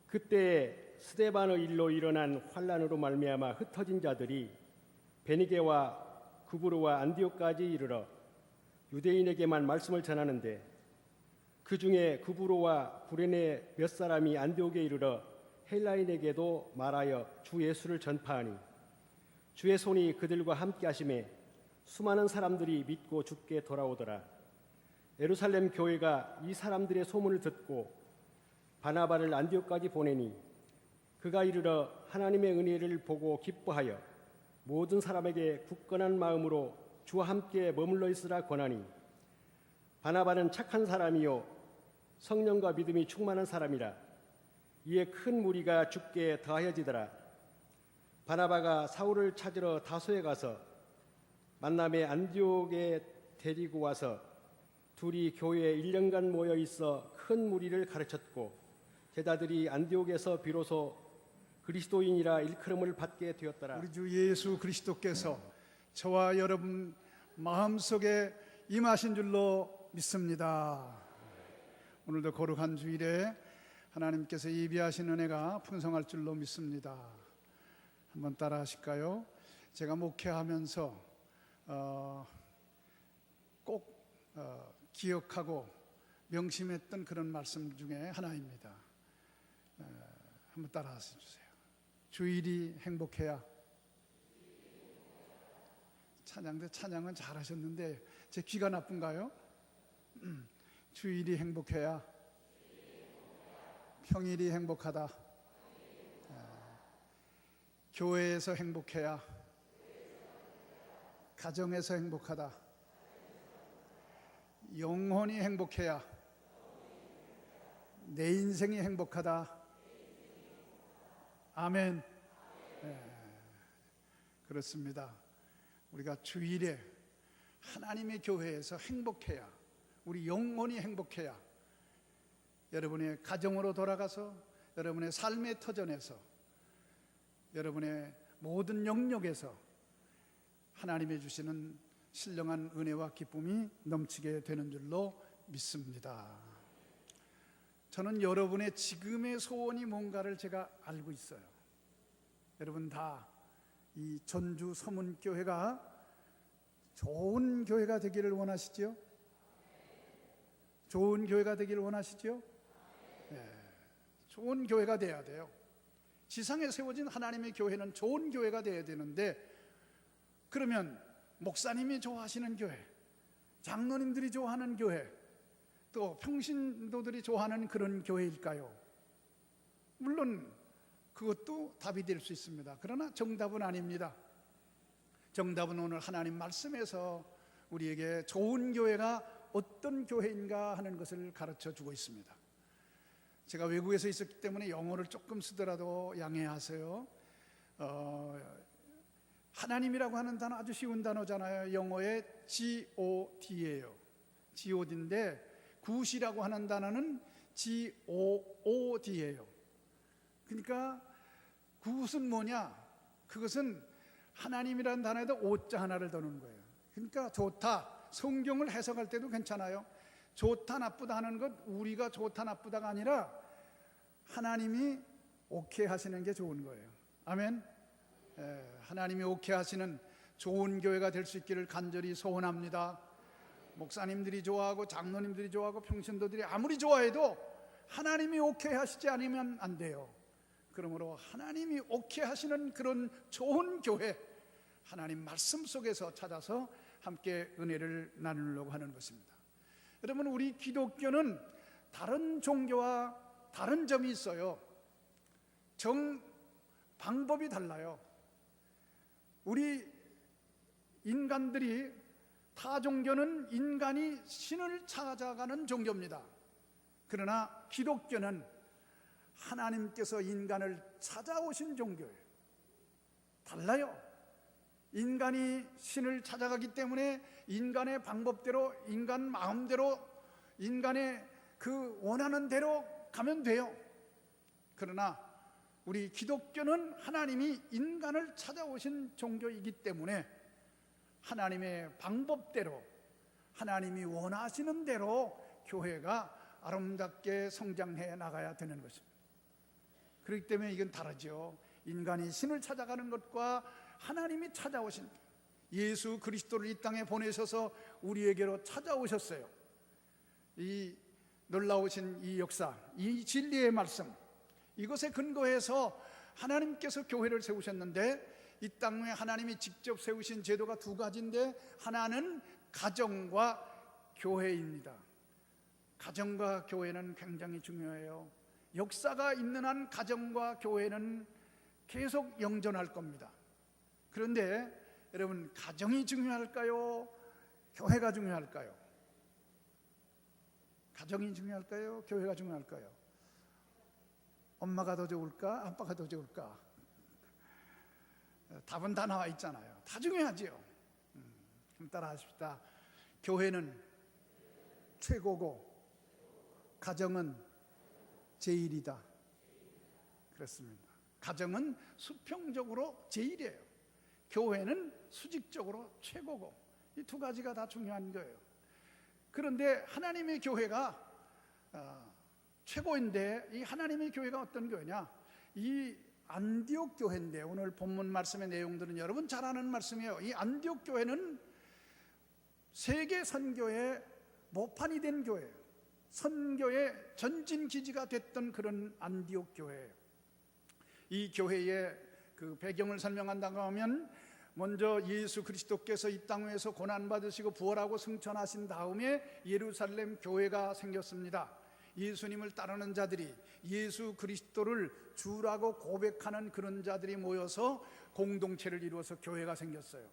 그때 스데반의 일로 일어난 환란으로 말미암아 흩어진 자들이 베니게와 구브로와 안디옥까지 이르러 유대인에게만 말씀을 전하는데, 그 중에 구브로와 구레네 몇 사람이 안디옥에 이르러 헬라인에게도 말하여 주 예수를 전파하니 주의 손이 그들과 함께 하심에 수많은 사람들이 믿고 주께 돌아오더라. 예루살렘 교회가 이 사람들의 소문을 듣고 바나바를 안디옥까지 보내니 그가 이르러 하나님의 은혜를 보고 기뻐하여 모든 사람에게 굳건한 마음으로 주와 함께 머물러 있으라 권하니, 바나바는 착한 사람이요 성령과 믿음이 충만한 사람이라. 이에 큰 무리가 주께 더하여지더라. 바나바가 사울을 찾으러 다소에 가서 만남에 안디옥에 데리고 와서 둘이 교회에 1년간 모여 있어 큰 무리를 가르쳤고, 제자들이 안디옥에서 비로소 그리스도인이라 일컬음을 받게 되었더라. 우리 주 예수 그리스도께서 저와 여러분 마음속에 임하신 줄로 믿습니다. 오늘도 거룩한 주일에 하나님께서 예비하신 은혜가 풍성할 줄로 믿습니다. 한번 따라 하실까요? 제가 목회하면서 꼭 기억하고 명심했던 그런 말씀 중에 하나입니다. 한번 따라 하셔주세요. 주일이 행복해야. 찬양은 잘하셨는데 제 귀가 나쁜가요? 주일이 행복해야 평일이 행복하다. 교회에서 행복해야 가정에서 행복하다. 영혼이 행복해야 내 인생이 행복하다. 아멘. 그렇습니다. 우리가 주일에 하나님의 교회에서 행복해야, 우리 영혼이 행복해야 여러분의 가정으로 돌아가서 여러분의 삶의 터전에서 여러분의 모든 영역에서 하나님이 주시는 신령한 은혜와 기쁨이 넘치게 되는 줄로 믿습니다. 저는 여러분의 지금의 소원이 뭔가를 제가 알고 있어요. 여러분 다 이 전주 서문교회가 좋은 교회가 되기를 원하시죠? 좋은 교회가 되기를 원하시죠? 네, 좋은 교회가 돼야 돼요. 지상에 세워진 하나님의 교회는 좋은 교회가 돼야 되는데, 그러면 목사님이 좋아하시는 교회, 장로님들이 좋아하는 교회, 또 평신도들이 좋아하는 그런 교회일까요? 물론 그것도 답이 될 수 있습니다. 그러나 정답은 아닙니다. 정답은 오늘 하나님 말씀에서 우리에게 좋은 교회가 어떤 교회인가 하는 것을 가르쳐 주고 있습니다. 제가 외국에서 있었기 때문에 영어를 조금 쓰더라도 양해하세요. 하나님이라고 하는 단어 아주 쉬운 단어잖아요. 영어의 God예요. God인데 굿이라고 하는 단어는 Good예요. 그러니까 굿은 뭐냐? 그것은 하나님이라는 단어에다 오자 하나를 더 넣는 거예요. 그러니까 좋다. 성경을 해석할 때도 괜찮아요. 좋다 나쁘다 하는 것, 우리가 좋다 나쁘다가 아니라 하나님이 오케이 하시는 게 좋은 거예요. 아멘. 하나님이 오케이 하시는 좋은 교회가 될 수 있기를 간절히 소원합니다. 목사님들이 좋아하고 장로님들이 좋아하고 평신도들이 아무리 좋아해도 하나님이 오케이 하시지 않으면 안 돼요. 그러므로 하나님이 오케이 하시는 그런 좋은 교회, 하나님 말씀 속에서 찾아서 함께 은혜를 나누려고 하는 것입니다. 여러분, 우리 기독교는 다른 종교와 다른 점이 있어요. 방법이 달라요. 우리 인간들이, 타 종교는 인간이 신을 찾아가는 종교입니다. 그러나 기독교는 하나님께서 인간을 찾아오신 종교예요. 달라요. 인간이 신을 찾아가기 때문에 인간의 방법대로, 인간 마음대로, 인간의 그 원하는 대로 가면 돼요. 그러나 우리 기독교는 하나님이 인간을 찾아오신 종교이기 때문에 하나님의 방법대로, 하나님이 원하시는 대로 교회가 아름답게 성장해 나가야 되는 것입니다. 그렇기 때문에 이건 다르죠. 인간이 신을 찾아가는 것과 하나님이 찾아오신 예수 그리스도를 이 땅에 보내셔서 우리에게로 찾아오셨어요. 이 놀라우신 이 역사, 이 진리의 말씀, 이것에 근거해서 하나님께서 교회를 세우셨는데, 이 땅에 하나님이 직접 세우신 제도가 두 가지인데, 하나는 가정과 교회입니다. 가정과 교회는 굉장히 중요해요. 역사가 있는 한 가정과 교회는 계속 영존할 겁니다. 그런데 여러분, 가정이 중요할까요? 교회가 중요할까요? 가정이 중요할까요? 교회가 중요할까요? 엄마가 더 좋을까? 아빠가 더 좋을까? 답은 다 나와 있잖아요. 다 중요하지요. 좀 따라 하십시다. 교회는 최고고 가정은 제일이다. 그렇습니다. 가정은 수평적으로 제일이에요. 교회는 수직적으로 최고고, 이 두 가지가 다 중요한 거예요. 그런데 하나님의 교회가 최고인데, 이 하나님의 교회가 어떤 교회냐? 이 안디옥 교회인데, 오늘 본문 말씀의 내용들은 여러분 잘 아는 말씀이에요. 이 안디옥 교회는 세계 선교의 모판이 된 교회예요. 선교의 전진 기지가 됐던 그런 안디옥 교회예요. 이 교회의 그 배경을 설명한다고 하면, 먼저 예수 그리스도께서 이 땅에서 고난받으시고 부활하고 승천하신 다음에 예루살렘 교회가 생겼습니다. 예수님을 따르는 자들이, 예수 그리스도를 주라고 고백하는 그런 자들이 모여서 공동체를 이루어서 교회가 생겼어요.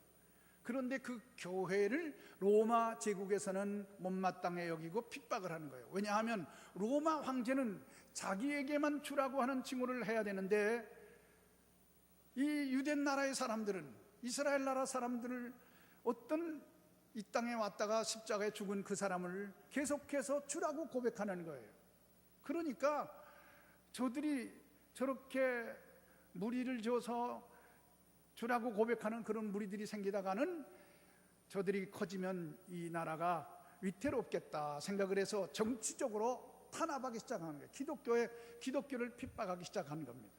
그런데 그 교회를 로마 제국에서는 못마땅해 여기고 핍박을 하는 거예요. 왜냐하면 로마 황제는 자기에게만 주라고 하는 칭호를 해야 되는데, 이 유대 나라의 사람들은, 이스라엘 나라 사람들을, 어떤 이 땅에 왔다가 십자가에 죽은 그 사람을 계속해서 주라고 고백하는 거예요. 그러니까 저들이 저렇게 무리를 줘서 주라고 고백하는 그런 무리들이 생기다가는 저들이 커지면 이 나라가 위태롭겠다 생각을 해서 정치적으로 탄압하기 시작한 거예요. 기독교를 핍박하기 시작한 겁니다.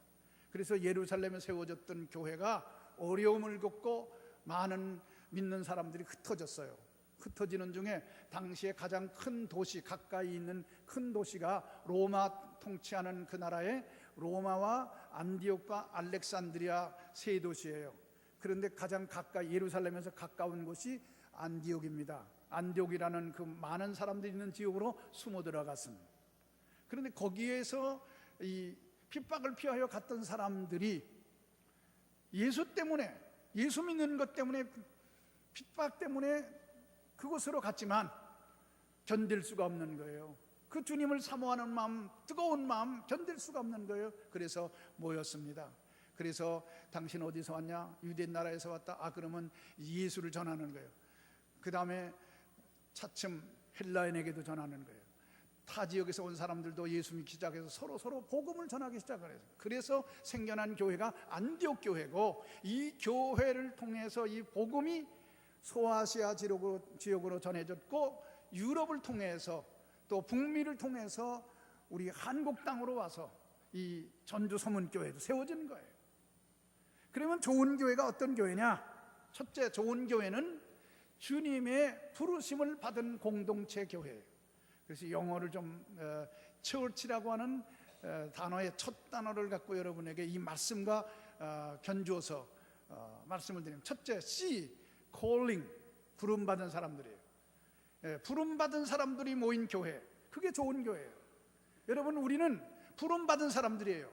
그래서 예루살렘에 세워졌던 교회가 어려움을 겪고 많은 믿는 사람들이 흩어졌어요. 흩어지는 중에 당시에 가장 큰 도시, 가까이 있는 큰 도시가 로마 통치하는 그 나라의 로마와 안디옥과 알렉산드리아 세 도시예요. 그런데 가장 가까이, 예루살렘에서 가까운 곳이 안디옥입니다. 안디옥이라는 그 많은 사람들이 있는 지역으로 숨어 들어갔습니다. 그런데 거기에서 이 핍박을 피하여 갔던 사람들이 예수 때문에, 예수 믿는 것 때문에, 핍박 때문에 그곳으로 갔지만 견딜 수가 없는 거예요. 그 주님을 사모하는 마음, 뜨거운 마음 견딜 수가 없는 거예요. 그래서 모였습니다. 그래서 당신 어디서 왔냐? 유대 나라에서 왔다. 그러면 예수를 전하는 거예요. 그 다음에 차츰 헬라인에게도 전하는 거예요. 타 지역에서 온 사람들도 예수 믿기 시작해서 서로 복음을 전하기 시작을 해요. 그래서 생겨난 교회가 안디옥 교회고, 이 교회를 통해서 이 복음이 소아시아 지역으로 전해졌고, 유럽을 통해서 또 북미를 통해서 우리 한국 땅으로 와서 이 전주 서문교회도 세워진 거예요. 그러면 좋은 교회가 어떤 교회냐? 첫째, 좋은 교회는 주님의 부르심을 받은 공동체 교회예요. 그래서 영어를 좀 church라고 하는 단어의 첫 단어를 갖고 여러분에게 이 말씀과 견주어서 말씀을 드리면, 첫째, C, calling, 부름받은 사람들이에요. 부름받은 사람들이 모인 교회, 그게 좋은 교회예요. 여러분, 우리는 부름받은 사람들이에요.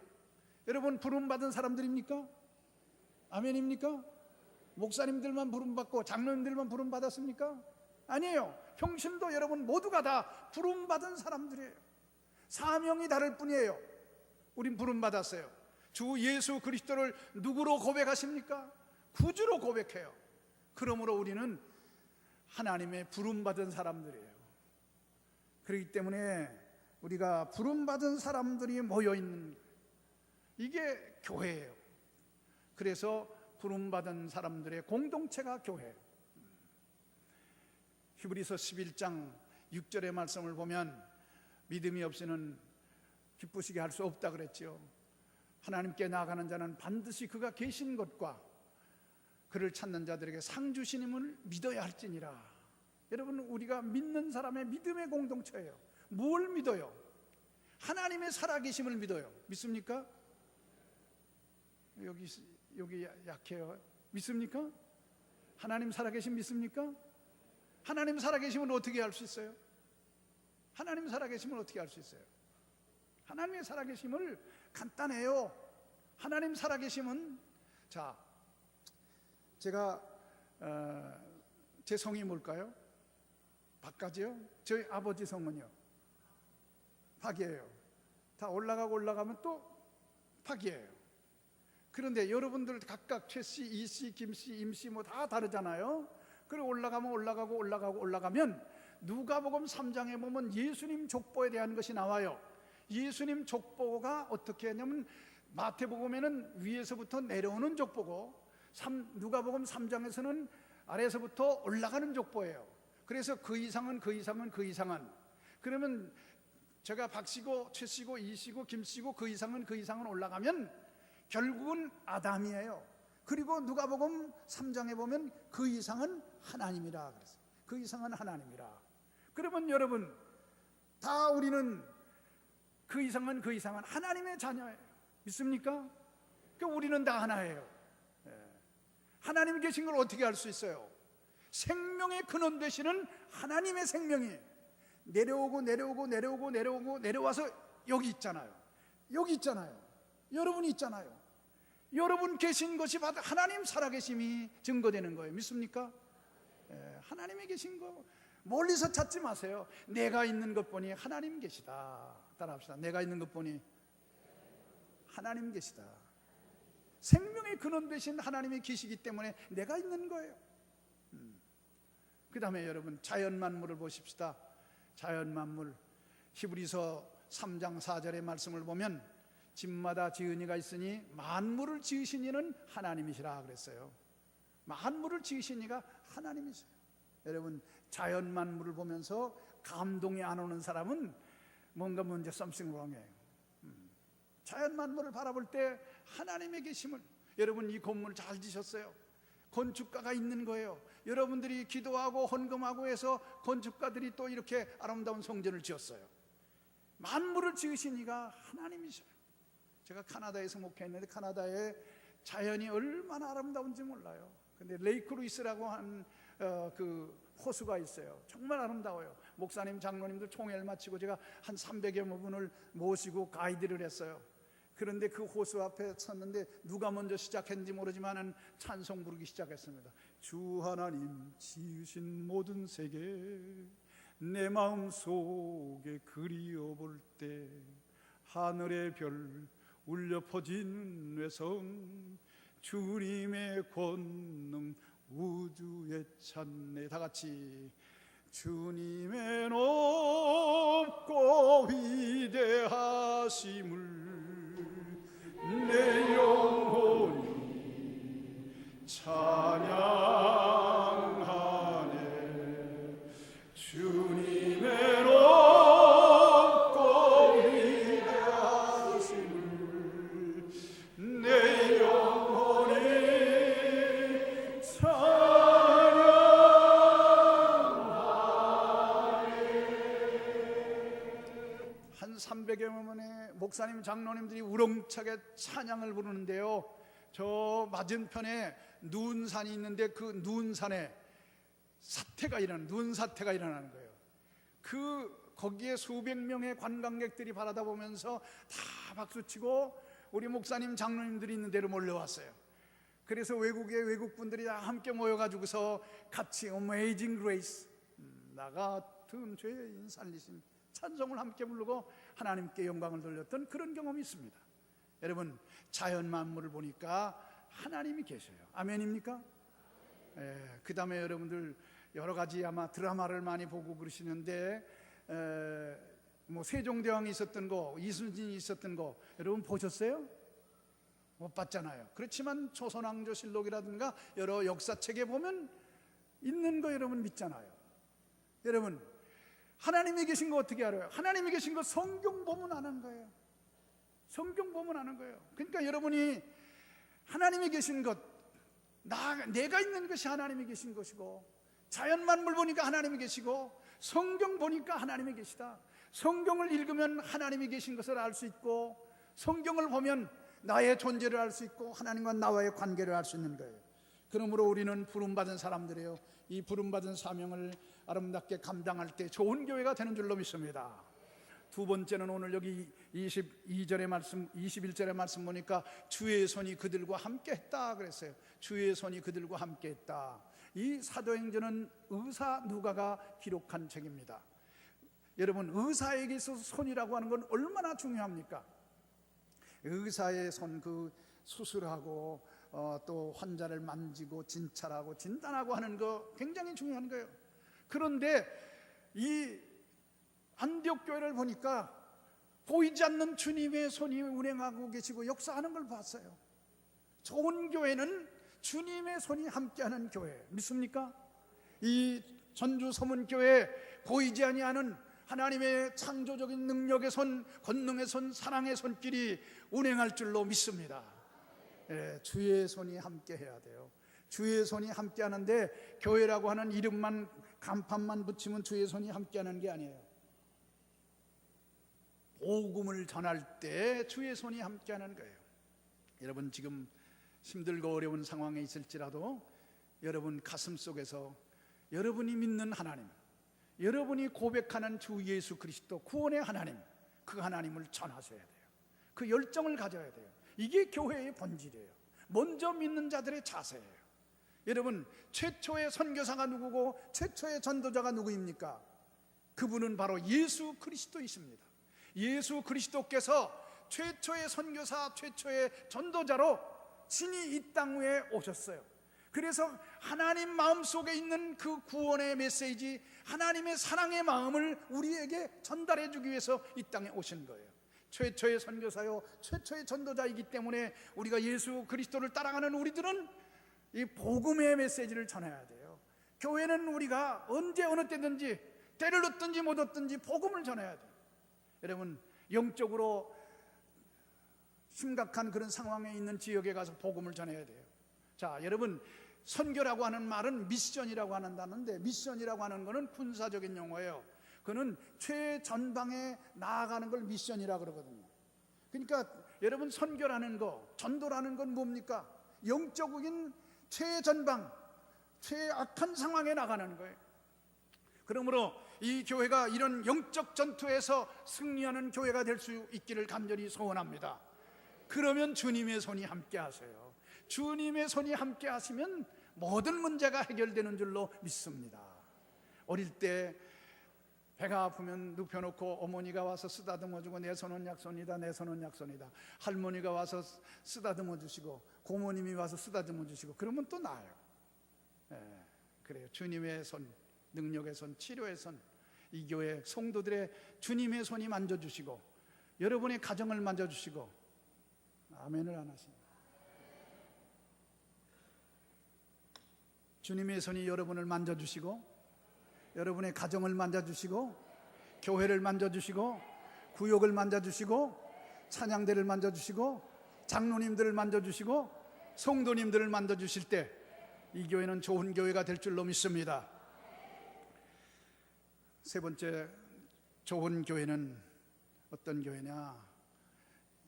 여러분, 부름받은 사람들입니까? 아멘입니까? 목사님들만 부름받고 장로님들만 부름받았습니까? 아니에요. 평신도 여러분 모두가 다 부름받은 사람들이에요. 사명이 다를 뿐이에요. 우린 부름받았어요. 주 예수 그리스도를 누구로 고백하십니까? 구주로 고백해요. 그러므로 우리는 하나님의 부름받은 사람들이에요. 그렇기 때문에 우리가 부름받은 사람들이 모여있는, 이게 교회예요. 그래서 부름받은 사람들의 공동체가 교회예요. 히브리서 11장 6절의 말씀을 보면 믿음이 없이는 기쁘시게 할 수 없다 그랬죠. 하나님께 나아가는 자는 반드시 그가 계신 것과 그를 찾는 자들에게 상 주시님을 믿어야 할지니라. 여러분, 우리가 믿는 사람의 믿음의 공동체예요. 뭘 믿어요? 하나님의 살아계심을 믿어요. 믿습니까? 여기 약해요. 믿습니까? 하나님 살아계심 믿습니까? 하나님 살아계심을 어떻게 알 수 있어요? 하나님 살아계심을 어떻게 알 수 있어요? 하나님의 살아계심을 간단해요. 하나님 살아계심은, 자, 제가 제 성이 뭘까요? 박가지요? 저희 아버지 성은요? 박이에요. 다 올라가면 또 박이에요. 그런데 여러분들 각각 최씨, 이씨, 김씨, 임씨 뭐 다 다르잖아요. 그리고 올라가면 누가복음 3장에 보면 예수님 족보에 대한 것이 나와요. 예수님 족보가 어떻게 하냐면 마태복음에는 위에서부터 내려오는 족보고 누가복음 3장에서는 아래에서부터 올라가는 족보예요. 그래서 그 이상은 그러면 제가 박씨고 최씨고 이씨고 김씨고 그 이상은 올라가면 결국은 아담이에요. 그리고 누가복음 3장에 보면 그 이상은 하나님이라 그랬어요. 그 이상은 하나님이라. 그러면 여러분, 다 우리는 그 이상은 하나님의 자녀예요. 믿습니까? 그러니까 우리는 다 하나예요. 하나님 계신 걸 어떻게 알 수 있어요? 생명의 근원 되시는 하나님의 생명이 내려와서 여기 있잖아요. 여러분이 있잖아요. 여러분 계신 것이 바로 하나님 살아계심이 증거되는 거예요. 믿습니까? 하나님이 계신 거 멀리서 찾지 마세요. 내가 있는 것 보니 하나님 계시다. 따라합시다. 내가 있는 것 보니 하나님 계시다. 생명의 근원 되신 하나님이 계시기 때문에 내가 있는 거예요. 그 다음에 여러분, 자연 만물을 보십시다. 자연 만물, 히브리서 3장 4절의 말씀을 보면 집마다 지은 이가 있으니 만물을 지으신 이는 하나님이시라 그랬어요. 만물을 지으신 이가 하나님이세요. 여러분, 자연 만물을 보면서 감동이 안 오는 사람은 뭔가 문제 something wrong이에요. 자연 만물을 바라볼 때 하나님의 계심을, 여러분 이 건물 잘 지셨어요. 건축가가 있는 거예요. 여러분들이 기도하고 헌금하고 해서 건축가들이 또 이렇게 아름다운 성전을 지었어요. 만물을 지으신 이가 하나님이셔요. 제가 카나다에서 목회했는데 카나다의 자연이 얼마나 아름다운지 몰라요. 근데 레이크 루이스라고 한 그 호수가 있어요. 정말 아름다워요. 목사님, 장로님들 총회를 마치고 제가 한 300여 분을 모시고 가이드를 했어요. 그런데 그 호수 앞에 섰는데 누가 먼저 시작했는지 모르지만 찬송 부르기 시작했습니다. 주 하나님 지으신 모든 세계 내 마음 속에 그리워볼 때 하늘의 별 울려 퍼진 외성 주님의 권능 우주에 찬네. 다 같이 주님의 높고 위대하심을 내 영혼이 찬양하네. 주님의 높고 위대하심을 내 영혼이 한 300여 명의 목사님, 장로님들이 우렁차게 찬양을 부르는데요, 저 맞은편에 눈산이 있는데 그 눈산에 눈사태가 일어나는 거예요. 거기에 수백 명의 관광객들이 바라다보면서 다 박수치고 우리 목사님, 장로님들이 있는 데로 몰려왔어요. 그래서 외국 분들이 다 함께 모여가지고서 같이 Amazing Grace, 나 같은 죄인 살리심 찬송을 함께 부르고 하나님께 영광을 돌렸던 그런 경험이 있습니다. 여러분, 자연 만물을 보니까 하나님이 계셔요. 아멘입니까? 그 다음에 여러분들 여러 가지 아마 드라마를 많이 보고 그러시는데 뭐 세종대왕이 있었던 거, 이순신이 있었던 거 여러분 보셨어요? 못 봤잖아요. 그렇지만 조선왕조실록이라든가 여러 역사책에 보면 있는 거 여러분 믿잖아요. 여러분, 하나님이 계신 거 어떻게 알아요? 하나님이 계신 거 성경 보면 아는 거예요. 성경 보면 아는 거예요. 그러니까 여러분이 하나님이 계신 것, 내가 있는 것이 하나님이 계신 것이고, 자연 만물 보니까 하나님이 계시고, 성경 보니까 하나님이 계시다. 성경을 읽으면 하나님이 계신 것을 알 수 있고, 성경을 보면 나의 존재를 알 수 있고, 하나님과 나와의 관계를 알 수 있는 거예요. 그러므로 우리는 부름받은 사람들이에요. 이 부름받은 사명을 아름답게 감당할 때 좋은 교회가 되는 줄로 믿습니다. 두 번째는 오늘 여기 22절의 말씀, 21절의 말씀 보니까 주의 손이 그들과 함께 했다 그랬어요. 주의 손이 그들과 함께 했다. 이 사도행전은 의사 누가가 기록한 책입니다. 여러분, 의사에게 있어서 손이라고 하는 건 얼마나 중요합니까? 의사의 손, 그 수술하고 또 환자를 만지고 진찰하고 진단하고 하는 거 굉장히 중요한 거예요. 그런데 이 안디옥 교회를 보니까 보이지 않는 주님의 손이 운행하고 계시고 역사하는 걸 봤어요. 좋은 교회는 주님의 손이 함께하는 교회, 믿습니까? 이 전주 서문교회 보이지 아니하는 하나님의 창조적인 능력의 손, 권능의 손, 사랑의 손길이 운행할 줄로 믿습니다. 주의 손이 함께해야 돼요. 주의 손이 함께하는데 교회라고 하는 이름만, 간판만 붙이면 주의 손이 함께하는 게 아니에요. 복음을 전할 때 주의 손이 함께하는 거예요. 여러분, 지금 힘들고 어려운 상황에 있을지라도 여러분 가슴 속에서 여러분이 믿는 하나님, 여러분이 고백하는 주 예수 그리스도 구원의 하나님, 그 하나님을 전하셔야 돼요. 그 열정을 가져야 돼요. 이게 교회의 본질이에요. 먼저 믿는 자들의 자세예요. 여러분, 최초의 선교사가 누구고 최초의 전도자가 누구입니까? 그분은 바로 예수 그리스도이십니다. 예수 그리스도께서 최초의 선교사, 최초의 전도자로 친히 이 땅 위에 오셨어요. 그래서 하나님 마음속에 있는 그 구원의 메시지, 하나님의 사랑의 마음을 우리에게 전달해 주기 위해서 이 땅에 오신 거예요. 최초의 선교사요, 최초의 전도자이기 때문에 우리가 예수 그리스도를 따라가는 우리들은 이 복음의 메시지를 전해야 돼요. 교회는 우리가 언제 어느 때든지 때를 얻든지 못 얻든지 복음을 전해야 돼요. 여러분, 영적으로 심각한 그런 상황에 있는 지역에 가서 복음을 전해야 돼요. 자, 여러분, 선교라고 하는 말은 미션이라고 하는 단어인데, 미션이라고 하는 것은 군사적인 용어예요. 그는 최전방에 나아가는 걸 미션이라고 그러거든요. 그러니까 여러분, 선교라는 거, 전도라는 건 뭡니까? 영적인 최전방, 최악한 상황에 나가는 거예요. 그러므로 이 교회가 이런 영적 전투에서 승리하는 교회가 될 수 있기를 간절히 소원합니다. 그러면 주님의 손이 함께 하세요. 주님의 손이 함께 하시면 모든 문제가 해결되는 줄로 믿습니다. 어릴 때 배가 아프면 눕혀놓고 어머니가 와서 쓰다듬어주고, 내 손은 약손이다, 내 손은 약손이다. 할머니가 와서 쓰다듬어주시고, 고모님이 와서 쓰다듬어주시고, 그러면 또 나아요. 그래요. 주님의 손, 능력의 손, 치료의 손, 이 교회 성도들의 주님의 손이 만져주시고, 여러분의 가정을 만져주시고, 아멘을 안 하십니다. 주님의 손이 여러분을 만져주시고, 여러분의 가정을 만져주시고, 교회를 만져주시고, 구역을 만져주시고, 찬양대를 만져주시고, 장로님들을 만져주시고, 성도님들을 만져주실 때 이 교회는 좋은 교회가 될 줄로 믿습니다. 세 번째, 좋은 교회는 어떤 교회냐?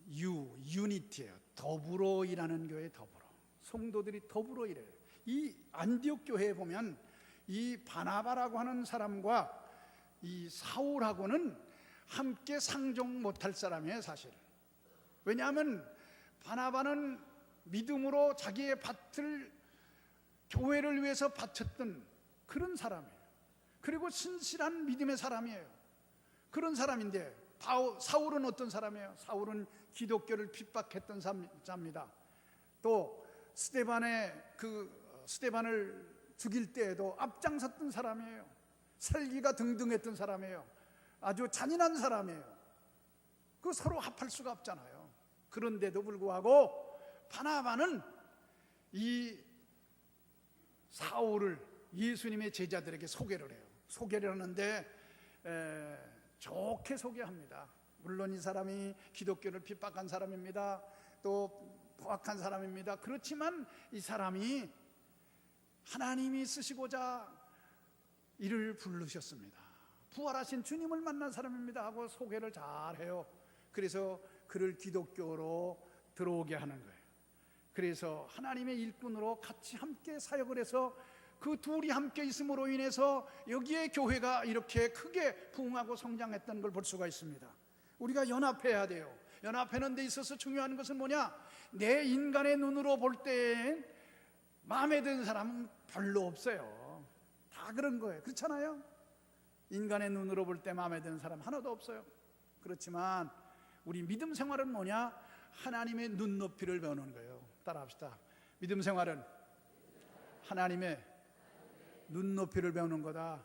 유니티예요. 더불어 일하는 교회. 더불어, 성도들이 더불어 일해요. 이 안디옥 교회에 보면 이 바나바라고 하는 사람과 이 사울하고는 함께 상종 못할 사람이에요, 사실. 왜냐하면 바나바는 믿음으로 자기의 밭을 교회를 위해서 바쳤던 그런 사람이에요. 그리고 신실한 믿음의 사람이에요. 그런 사람인데, 사울은 어떤 사람이에요? 사울은 기독교를 핍박했던 자입니다. 또 스데반을 죽일 때에도 앞장섰던 사람이에요. 살기가 등등했던 사람이에요. 아주 잔인한 사람이에요. 그 서로 합할 수가 없잖아요. 그런데도 불구하고 바나바는 이 사울을 예수님의 제자들에게 소개를 해요. 소개를 하는데 좋게 소개합니다. 물론 이 사람이 기독교를 핍박한 사람입니다. 또 포악한 사람입니다. 그렇지만 이 사람이 하나님이 쓰시고자 이를 부르셨습니다. 부활하신 주님을 만난 사람입니다 하고 소개를 잘해요. 그래서 그를 기독교로 들어오게 하는 거예요. 그래서 하나님의 일꾼으로 같이 함께 사역을 해서 그 둘이 함께 있음으로 인해서 여기에 교회가 이렇게 크게 부흥하고 성장했던 걸 볼 수가 있습니다. 우리가 연합해야 돼요. 연합하는 데 있어서 중요한 것은 뭐냐? 내 인간의 눈으로 볼 때 마음에 드는 사람은 별로 없어요. 다 그런 거예요. 그렇잖아요? 인간의 눈으로 볼 때 마음에 드는 사람 하나도 없어요. 그렇지만 우리 믿음 생활은 뭐냐? 하나님의 눈높이를 배우는 거예요. 따라합시다. 믿음 생활은 하나님의 눈높이를 배우는 거다.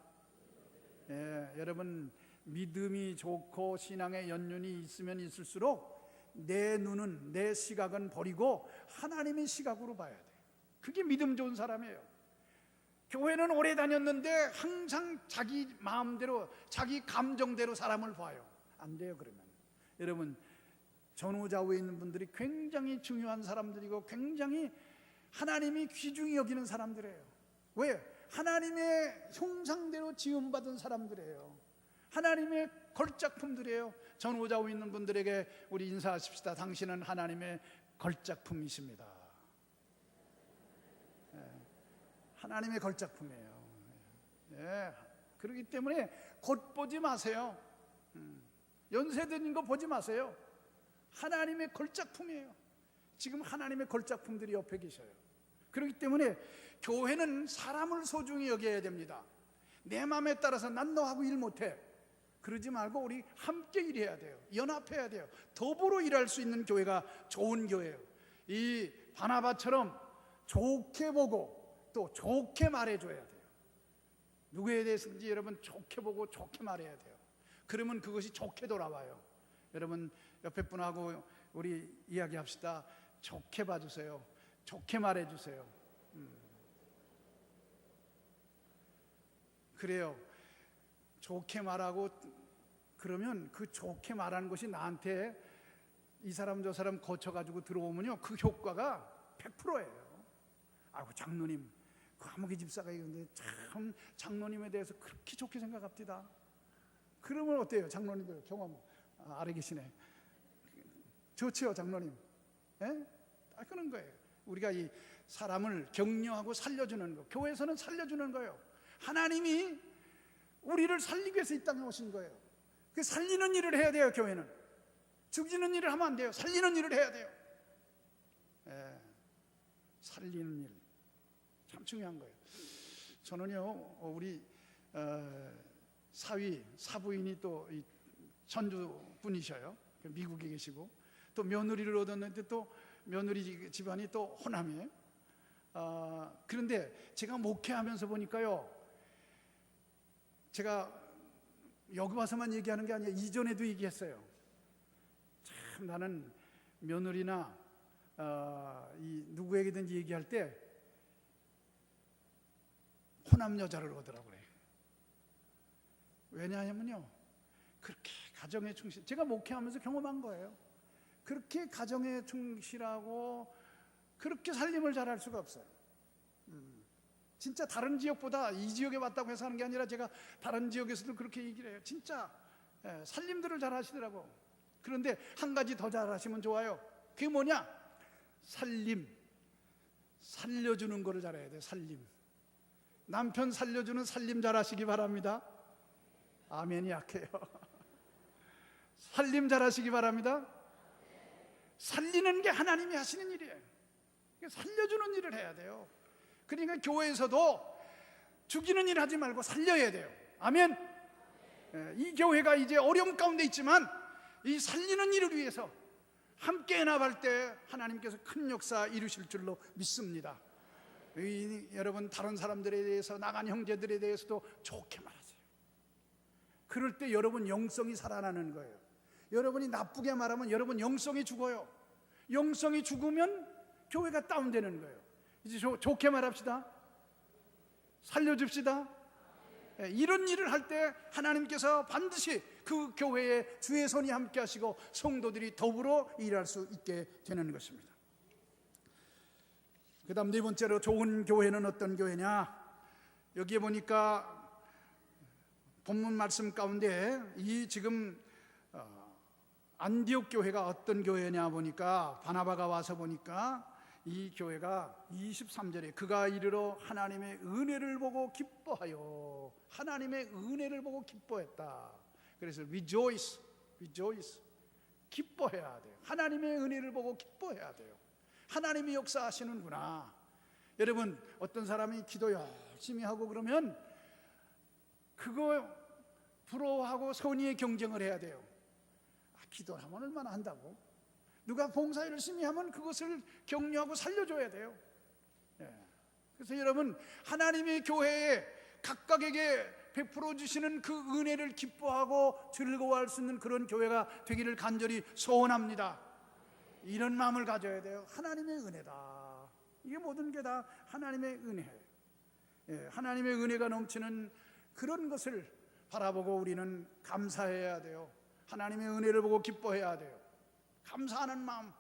여러분, 믿음이 좋고 신앙의 연륜이 있으면 있을수록 내 눈은, 내 시각은 버리고 하나님의 시각으로 봐야 돼요. 그게 믿음 좋은 사람이에요. 교회는 오래 다녔는데 항상 자기 마음대로, 자기 감정대로 사람을 봐요. 안 돼요. 그러면 여러분, 전후좌우에 있는 분들이 굉장히 중요한 사람들이고 굉장히 하나님이 귀중히 여기는 사람들이에요. 왜? 하나님의 형상대로 지음받은 사람들이에요. 하나님의 걸작품들이에요. 전후좌우 있는 분들에게 우리 인사하십시다. 당신은 하나님의 걸작품이십니다. 하나님의 걸작품이에요. 그렇기 때문에 곧 보지 마세요. 연세드는 거 보지 마세요. 하나님의 걸작품이에요. 지금 하나님의 걸작품들이 옆에 계셔요. 그렇기 때문에 교회는 사람을 소중히 여겨야 됩니다. 내 마음에 따라서 난 너하고 일 못해, 그러지 말고 우리 함께 일해야 돼요. 연합해야 돼요. 더불어 일할 수 있는 교회가 좋은 교회예요. 이 바나바처럼 좋게 보고 또 좋게 말해줘야 돼요. 누구에 대해서든지 여러분 좋게 보고 좋게 말해야 돼요. 그러면 그것이 좋게 돌아와요. 여러분, 옆에 분하고 우리 이야기합시다. 좋게 봐주세요. 좋게 말해주세요. 그래요. 좋게 말하고 그러면 그 좋게 말하는 것이 나한테 이 사람 저 사람 거쳐가지고 들어오면요, 그 효과가 100%예요. 아이고, 장로님, 그 아무개 집사가 있는데 참 장로님에 대해서 그렇게 좋게 생각합니다. 그러면 어때요? 장로님들 경험 아래 계시네. 좋지요, 장로님. 딱 그런 거예요. 우리가 이 사람을 격려하고 살려주는 거, 교회에서는 살려주는 거예요. 하나님이 우리를 살리기 위해서 이 땅에 오신 거예요. 그 살리는 일을 해야 돼요. 교회는 죽이는 일을 하면 안 돼요. 살리는 일을 해야 돼요. 살리는 일 참 중요한 거예요. 저는요, 우리 사부인이 또 전주 분이셔요. 미국에 계시고 또 며느리를 얻었는데 또 며느리 집안이 또 호남이에요. 그런데 제가 목회하면서 보니까요, 제가 여기 와서만 얘기하는 게 아니라 이전에도 얘기했어요. 참 나는 며느리나 이 누구에게든지 얘기할 때 호남 여자를 오더라고 그래요. 왜냐하면요, 그렇게 가정에 충실, 제가 목회하면서 경험한 거예요. 그렇게 가정에 충실하고 그렇게 살림을 잘할 수가 없어요. 진짜 다른 지역보다 이 지역에 왔다고 해서 하는 게 아니라 제가 다른 지역에서도 그렇게 얘기를 해요. 진짜 살림들을 잘 하시더라고. 그런데 한 가지 더 잘하시면 좋아요. 그게 뭐냐? 살려주는 거를 잘해야 돼요. 살림. 남편 살려주는 살림 잘하시기 바랍니다. 아멘이 약해요. 살림 잘하시기 바랍니다. 살리는 게 하나님이 하시는 일이에요. 살려주는 일을 해야 돼요. 그러니까 교회에서도 죽이는 일 하지 말고 살려야 돼요. 아멘. 이 교회가 이제 어려움 가운데 있지만 이 살리는 일을 위해서 함께 연합할 때 하나님께서 큰 역사 이루실 줄로 믿습니다. 여러분, 다른 사람들에 대해서, 나간 형제들에 대해서도 좋게 말하세요. 그럴 때 여러분 영성이 살아나는 거예요. 여러분이 나쁘게 말하면 여러분 영성이 죽어요. 영성이 죽으면 교회가 다운되는 거예요. 이제 좋게 말합시다. 살려줍시다. 이런 일을 할 때 하나님께서 반드시 그 교회에 주의 손이 함께 하시고 성도들이 더불어 일할 수 있게 되는 것입니다. 그 다음 네 번째로 좋은 교회는 어떤 교회냐? 여기에 보니까 본문 말씀 가운데 이 지금 안디옥 교회가 어떤 교회냐 보니까 바나바가 와서 보니까 이 교회가 23절에 그가 이르러 하나님의 은혜를 보고 기뻐하여 하나님의 은혜를 보고 기뻐했다. 그래서 rejoice 기뻐해야 돼요. 하나님의 은혜를 보고 기뻐해야 돼요. 하나님이 역사하시는구나. 여러분 어떤 사람이 기도 열심히 하고 그러면 그거 부러워하고 선의의 경쟁을 해야 돼요. 기도를 하면 얼마나 한다고? 누가 봉사 열심히 하면 그것을 격려하고 살려줘야 돼요. 그래서 여러분 하나님의 교회에 각각에게 베풀어 주시는 그 은혜를 기뻐하고 즐거워할 수 있는 그런 교회가 되기를 간절히 소원합니다. 이런 마음을 가져야 돼요. 하나님의 은혜다. 이게 모든 게 다 하나님의 은혜. 하나님의 은혜가 넘치는 그런 것을 바라보고 우리는 감사해야 돼요. 하나님의 은혜를 보고 기뻐해야 돼요. 감사하는 마음.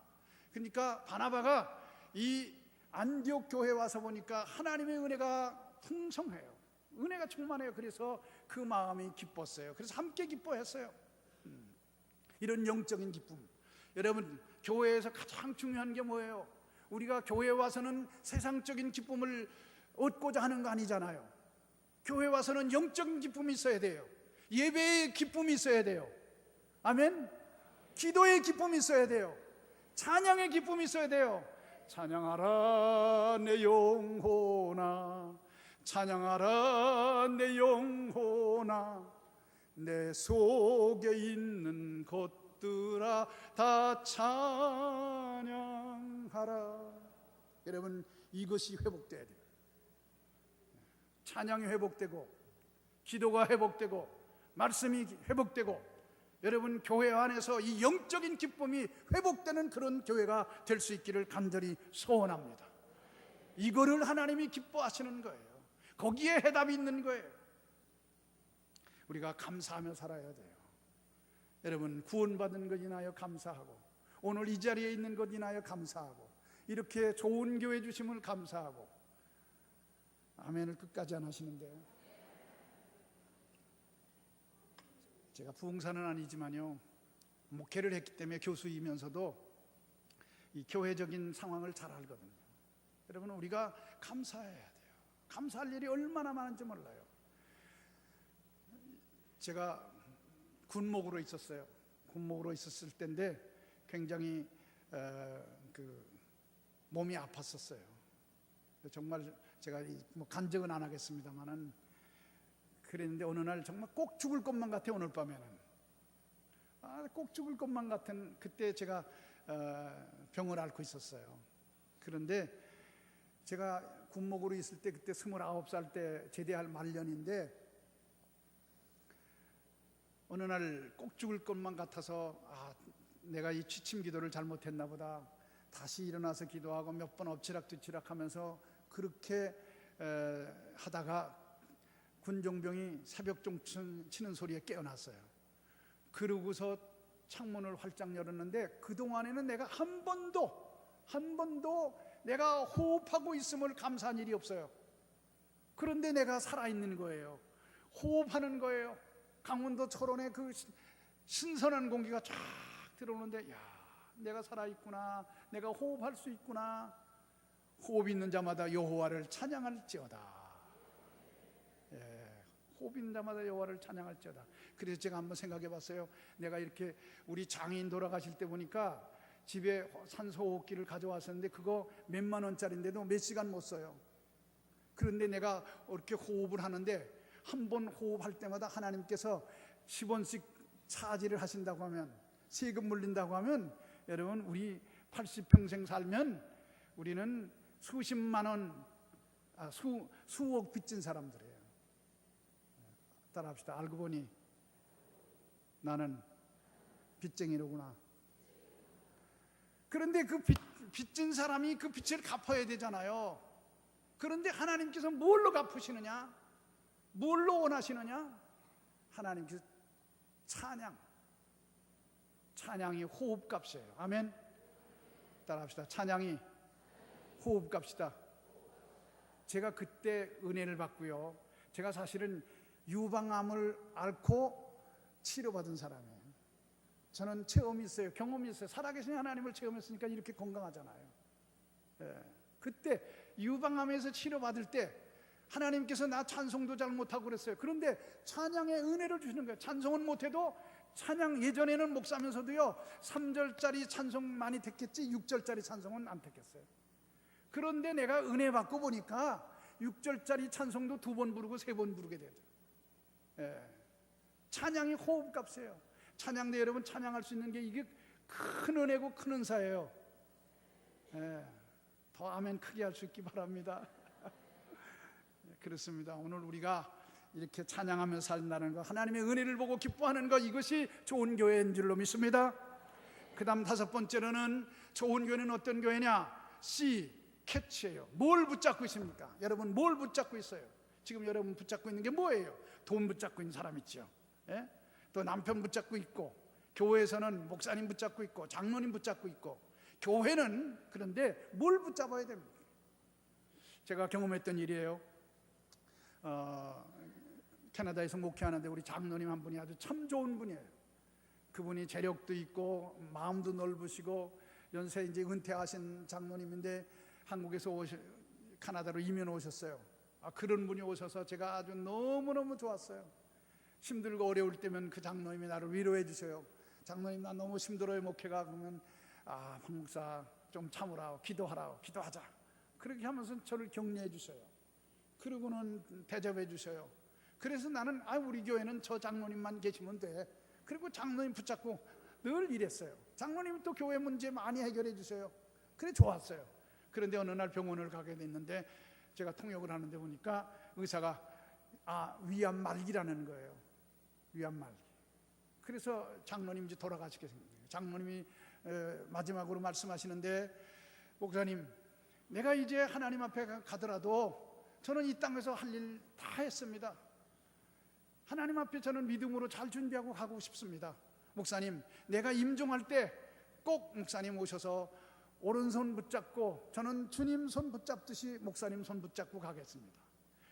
그러니까 바나바가 이 안디옥 교회에 와서 보니까 하나님의 은혜가 풍성해요. 은혜가 충만해요. 그래서 그 마음이 기뻤어요. 그래서 함께 기뻐했어요. 이런 영적인 기쁨. 여러분 교회에서 가장 중요한 게 뭐예요? 우리가 교회에 와서는 세상적인 기쁨을 얻고자 하는 거 아니잖아요. 교회 와서는 영적인 기쁨이 있어야 돼요. 예배의 기쁨이 있어야 돼요. 아멘. 기도의 기쁨이 있어야 돼요. 찬양의 기쁨이 있어야 돼요. 찬양하라 내 영혼아, 찬양하라 내 영혼아, 내 속에 있는 것들아 다 찬양하라. 여러분 이것이 회복돼야 돼요. 찬양이 회복되고 기도가 회복되고 말씀이 회복되고 여러분 교회 안에서 이 영적인 기쁨이 회복되는 그런 교회가 될 수 있기를 간절히 소원합니다. 이거를 하나님이 기뻐하시는 거예요. 거기에 해답이 있는 거예요. 우리가 감사하며 살아야 돼요. 여러분 구원받은 것 인하여 감사하고 오늘 이 자리에 있는 것 인하여 감사하고 이렇게 좋은 교회 주심을 감사하고 아멘을 끝까지 안 하시는데요. 제가 부흥사는 아니지만요 목회를 했기 때문에 교수이면서도 이 교회적인 상황을 잘 알거든요. 여러분 우리가 감사해야 돼요. 감사할 일이 얼마나 많은지 몰라요. 제가 군목으로 있었어요. 군목으로 있었을 때인데 굉장히 몸이 아팠었어요. 정말 제가 뭐 간증은 안 하겠습니다만은 그랬는데 어느 날 정말 꼭 죽을 것만 같아. 오늘 밤에는 꼭 죽을 것만 같은 그때 제가 병을 앓고 있었어요. 그런데 제가 군목으로 있을 때 그때 29살 때 제대할 말년인데 어느 날 꼭 죽을 것만 같아서 내가 이 취침 기도를 잘못했나 보다. 다시 일어나서 기도하고 몇 번 엎치락뒤치락 하면서 그렇게 하다가 군종병이 새벽종 치는 소리에 깨어났어요. 그러고서 창문을 활짝 열었는데 그동안에는 내가 한 번도 내가 호흡하고 있음을 감사한 일이 없어요. 그런데 내가 살아있는 거예요. 호흡하는 거예요. 강원도 철원에 그 신선한 공기가 쫙 들어오는데 내가 살아있구나, 내가 호흡할 수 있구나. 호흡 있는 자마다 여호와를 찬양할지어다. 호흡 있는 자마다 여호와를 찬양할지어다. 그래서 제가 한번 생각해 봤어요. 내가 이렇게 우리 장인 돌아가실 때 보니까 집에 산소호흡기를 가져왔었는데 그거 몇만 원짜리인데도 몇 시간 못 써요. 그런데 내가 이렇게 호흡을 하는데 한 번 호흡할 때마다 하나님께서 10원씩 차지를 하신다고 하면, 세금 물린다고 하면, 여러분 우리 80평생 살면 우리는 수십만 원, 수억 빚진 사람들이에요. 따라합시다. 알고 보니 나는 빚쟁이로구나. 그런데 그 빚진 사람이 그 빚을 갚아야 되잖아요. 그런데 하나님께서 뭘로 갚으시느냐? 뭘로 원하시느냐? 하나님께서 찬양이 호흡값이에요. 아멘. 따라합시다. 찬양이 호흡값이다. 제가 그때 은혜를 받고요, 제가 사실은 유방암을 앓고 치료받은 사람이에요. 저는 체험이 있어요. 경험이 있어요. 살아계신 하나님을 체험했으니까 이렇게 건강하잖아요. 그때 유방암에서 치료받을 때 하나님께서 나 찬송도 잘 못하고 그랬어요. 그런데 찬양의 은혜를 주시는 거예요. 찬송은 못해도 찬양, 예전에는 목사면서도요 3절짜리 찬송 많이 택했지 6절짜리 찬송은 안 택했어요. 그런데 내가 은혜 받고 보니까 6절짜리 찬송도 2번 부르고 3번 부르게 되죠. 찬양이 호흡값이에요. 찬양대 여러분, 찬양할 수 있는 게 이게 큰 은혜고 큰 은사예요. 더 아멘 크게 할 수 있기 바랍니다. 그렇습니다. 오늘 우리가 이렇게 찬양하며 산다는 것, 하나님의 은혜를 보고 기뻐하는 것, 이것이 좋은 교회인 줄로 믿습니다. 그 다음 5번째로는 좋은 교회는 어떤 교회냐? C, 캐치예요. 뭘 붙잡고 있습니까? 여러분 뭘 붙잡고 있어요? 지금 여러분 붙잡고 있는 게 뭐예요? 돈 붙잡고 있는 사람 있죠. 또 남편 붙잡고 있고, 교회에서는 목사님 붙잡고 있고, 장로님 붙잡고 있고, 교회는 그런데 뭘 붙잡아야 됩니까? 제가 경험했던 일이에요. 캐나다에서 목회하는데 우리 장로님 한 분이 아주 참 좋은 분이에요. 그분이 재력도 있고 마음도 넓으시고 연세 이제 은퇴하신 장로님인데 한국에서 캐나다로 이민 오셨어요. 그런 분이 오셔서 제가 아주 너무너무 좋았어요. 힘들고 어려울 때면 그 장로님이 나를 위로해 주세요. 장로님 나 너무 힘들어요 목회가. 그러면 황 목사 좀 참으라, 기도하라, 기도하자. 그렇게 하면서 저를 격려해 주셔요. 그러고는 대접해 주셔요. 그래서 나는 우리 교회는 저 장로님만 계시면 돼. 그리고 장로님 붙잡고 늘 이랬어요. 장로님이 또 교회 문제 많이 해결해 주세요. 그래 좋았어요. 그런데 어느 날 병원을 가게 됐는데 제가 통역을 하는데 보니까 의사가 위암 말기라는 거예요. 위암 말기. 그래서 장로님 이제 돌아가시게 생긴 거예요. 장로님이 마지막으로 말씀하시는데, 목사님 내가 이제 하나님 앞에 가더라도 저는 이 땅에서 할 일 다 했습니다. 하나님 앞에 저는 믿음으로 잘 준비하고 가고 싶습니다. 목사님 내가 임종할 때 꼭 목사님 오셔서 오른손 붙잡고, 저는 주님 손 붙잡듯이 목사님 손 붙잡고 가겠습니다.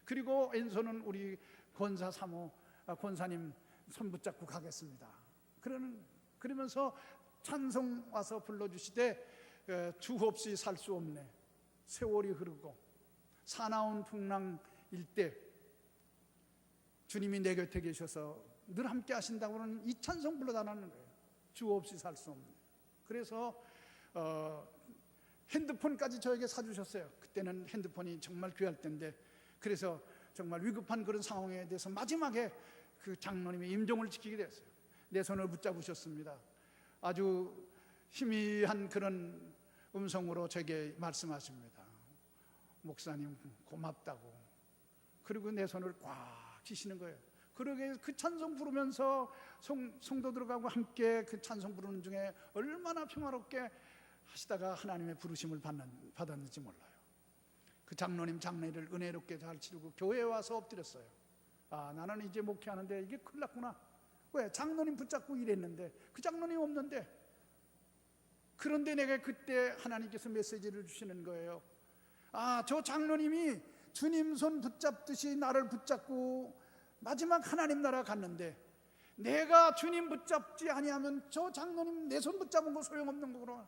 그리고 왼손은 우리 권사 사모 권사님 손 붙잡고 가겠습니다. 그러면서 찬송 와서 불러주시되 주 없이 살 수 없네, 세월이 흐르고 사나운 풍랑일 때 주님이 내 곁에 계셔서 늘 함께 하신다고는 이 찬송 불러달라는 거예요. 주 없이 살 수 없네. 그래서 핸드폰까지 저에게 사주셨어요. 그때는 핸드폰이 정말 귀할 때인데, 그래서 정말 위급한 그런 상황에 대해서 마지막에 그 장로님이 임종을 지키게 됐어요. 내 손을 붙잡으셨습니다. 아주 희미한 그런 음성으로 제게 말씀하십니다. 목사님 고맙다고. 그리고 내 손을 꽉 쥐시는 거예요. 그러게 그 찬송 부르면서 성도들하고 함께 그 찬송 부르는 중에 얼마나 평화롭게 하시다가 하나님의 부르심을 받았는지 몰라요. 그 장로님 장례를 은혜롭게 잘 치르고 교회에 와서 엎드렸어요. 나는 이제 목회하는데 이게 큰일 났구나. 왜? 장로님 붙잡고 일했는데 그 장로님 없는데. 그런데 내가 그때 하나님께서 메시지를 주시는 거예요. 저 장로님이 주님 손 붙잡듯이 나를 붙잡고 마지막 하나님 나라 갔는데, 내가 주님 붙잡지 아니하면 저 장로님 내 손 붙잡은 거 소용없는 거구나.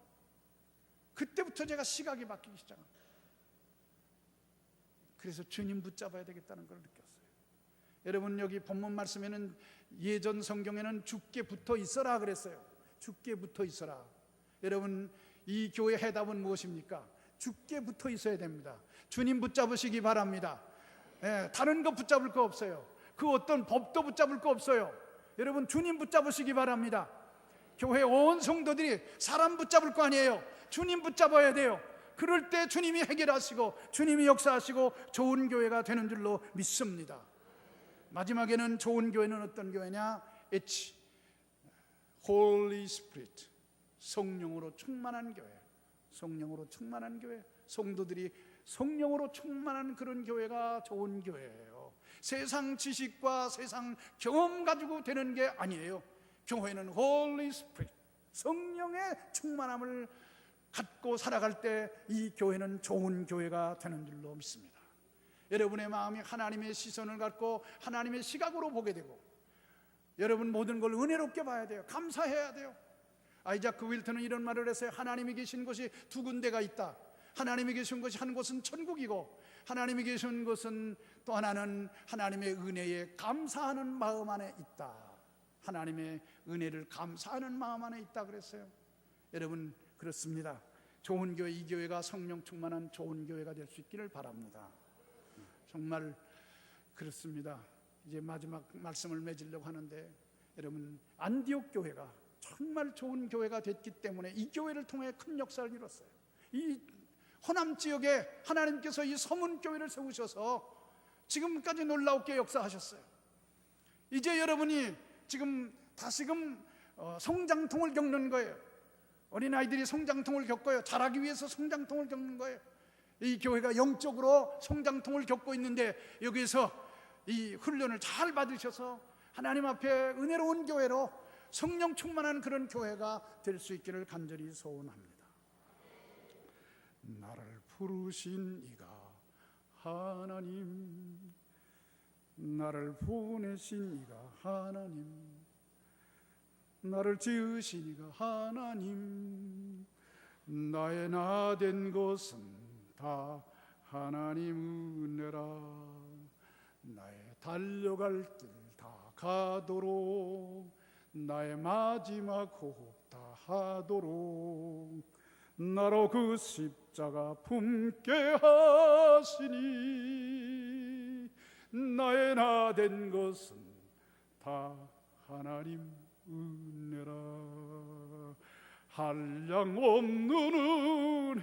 그때부터 제가 시각이 바뀌기 시작합니다. 그래서 주님 붙잡아야 되겠다는 걸 느꼈어요. 여러분 여기 본문 말씀에는, 예전 성경에는 죽게 붙어 있어라 그랬어요. 죽게 붙어 있어라. 여러분 이 교회 해답은 무엇입니까? 죽게 붙어 있어야 됩니다. 주님 붙잡으시기 바랍니다. 다른 거 붙잡을 거 없어요. 그 어떤 법도 붙잡을 거 없어요. 여러분 주님 붙잡으시기 바랍니다. 교회 온 성도들이 사람 붙잡을 거 아니에요. 주님 붙잡아야 돼요. 그럴 때 주님이 해결하시고 주님이 역사하시고 좋은 교회가 되는 줄로 믿습니다. 마지막에는 좋은 교회는 어떤 교회냐? H, Holy Spirit, 성령으로 충만한 교회. 성령으로 충만한 교회, 성도들이 성령으로 충만한 그런 교회가 좋은 교회예요. 세상 지식과 세상 경험 가지고 되는 게 아니에요. 교회는 Holy Spirit, 성령의 충만함을 갖고 살아갈 때 이 교회는 좋은 교회가 되는 줄로 믿습니다. 여러분의 마음이 하나님의 시선을 갖고 하나님의 시각으로 보게 되고, 여러분 모든 걸 은혜롭게 봐야 돼요. 감사해야 돼요. 아이자크 윌턴은 이런 말을 했어요. 하나님이 계신 곳이 두 군데가 있다. 하나님이 계신 곳이 한 곳은 천국이고, 하나님이 계신 곳은 또 하나는 하나님의 은혜에 감사하는 마음 안에 있다. 하나님의 은혜를 감사하는 마음 안에 있다 그랬어요. 여러분, 그렇습니다. 좋은 교회, 이 교회가 성령 충만한 좋은 교회가 될 수 있기를 바랍니다. 정말 그렇습니다. 이제 마지막 말씀을 맺으려고 하는데, 여러분, 안디옥 교회가 정말 좋은 교회가 됐기 때문에 이 교회를 통해 큰 역사를 이뤘어요. 이 호남 지역에 하나님께서 이 서문교회를 세우셔서 지금까지 놀라웠게 역사하셨어요. 이제 여러분이 지금 다시금 성장통을 겪는 거예요. 어린아이들이 성장통을 겪어요. 자라기 위해서 성장통을 겪는 거예요. 이 교회가 영적으로 성장통을 겪고 있는데, 여기서 이 훈련을 잘 받으셔서 하나님 앞에 은혜로운 교회로 성령 충만한 그런 교회가 될 수 있기를 간절히 소원합니다. 나를 부르신 이가 하나님, 나를 보내신 이가 하나님, 나를 지으신 이가 하나님, 나의 나 된 것은 다 하나님 은혜라. 나의 달려갈 길 다 가도록, 나의 마지막 호흡 다 하도록 나로 그 십자가 품게 하시니, 나의 나 된 것은 다 하나님 은혜라. 한량 없는 은혜,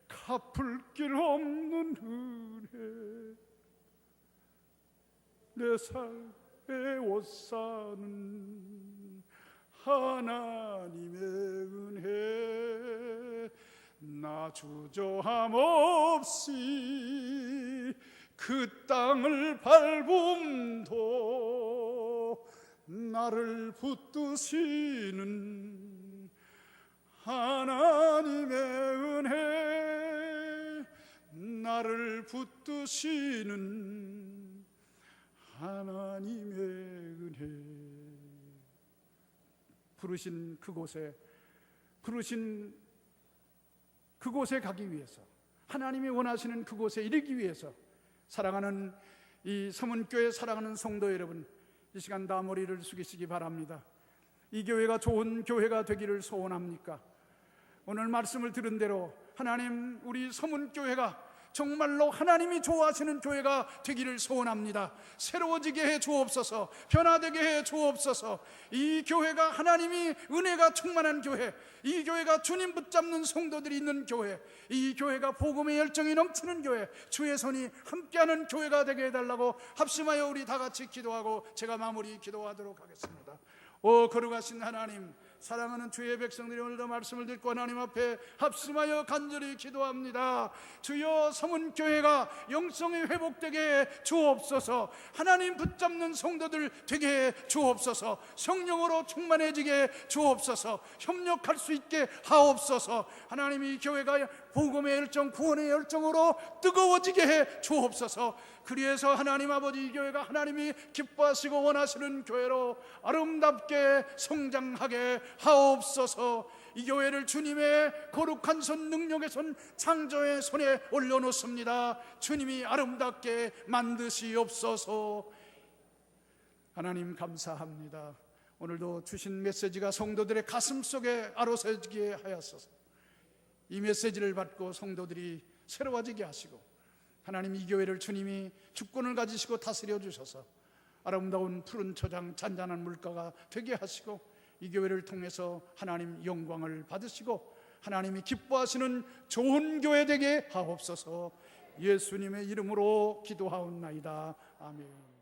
갚을 길 없는 은혜, 내 삶의 옷사는 하나님의 은혜. 나 주저함 없이 그 땅을 밟음도 나를 붙드시는 하나님의 은혜, 나를 붙드시는 하나님의 은혜. 부르신 그곳에 가기 위해서, 하나님이 원하시는 그곳에 이르기 위해서, 사랑하는 이 서문교회 사랑하는 성도 여러분, 이 시간 다 머리를 숙이시기 바랍니다. 이 교회가 좋은 교회가 되기를 소원합니까? 오늘 말씀을 들은 대로 하나님, 우리 서문교회가 정말로 하나님이 좋아하시는 교회가 되기를 소원합니다. 새로워지게 해 주옵소서, 변화되게 해 주옵소서. 이 교회가 하나님이 은혜가 충만한 교회, 이 교회가 주님 붙잡는 성도들이 있는 교회, 이 교회가 복음의 열정이 넘치는 교회, 주의 손이 함께하는 교회가 되게 해달라고 합심하여 우리 다 같이 기도하고 제가 마무리 기도하도록 하겠습니다. 오 거룩하신 하나님, 사랑하는 주의 백성들이 오늘도 말씀을 듣고 하나님 앞에 합심하여 간절히 기도합니다. 주여, 서문교회가 영성이 회복되게 해 주옵소서. 하나님 붙잡는 성도들 되게 해 주옵소서. 성령으로 충만해지게 해 주옵소서. 협력할 수 있게 하옵소서. 하나님, 이 교회가 복음의 열정, 구원의 열정으로 뜨거워지게 해 주옵소서. 그리해서 하나님 아버지, 이 교회가 하나님이 기뻐하시고 원하시는 교회로 아름답게 성장하게 하옵소서. 이 교회를 주님의 거룩한 손, 능력의 손, 창조의 손에 올려놓습니다. 주님이 아름답게 만드시옵소서. 하나님 감사합니다. 오늘도 주신 메시지가 성도들의 가슴 속에 아로새지게 하였소서. 이 메시지를 받고 성도들이 새로워지게 하시고, 하나님, 이 교회를 주님이 주권을 가지시고 다스려 주셔서 아름다운 푸른 초장, 잔잔한 물가가 되게 하시고, 이 교회를 통해서 하나님 영광을 받으시고 하나님이 기뻐하시는 좋은 교회 되게 하옵소서. 예수님의 이름으로 기도하옵나이다. 아멘.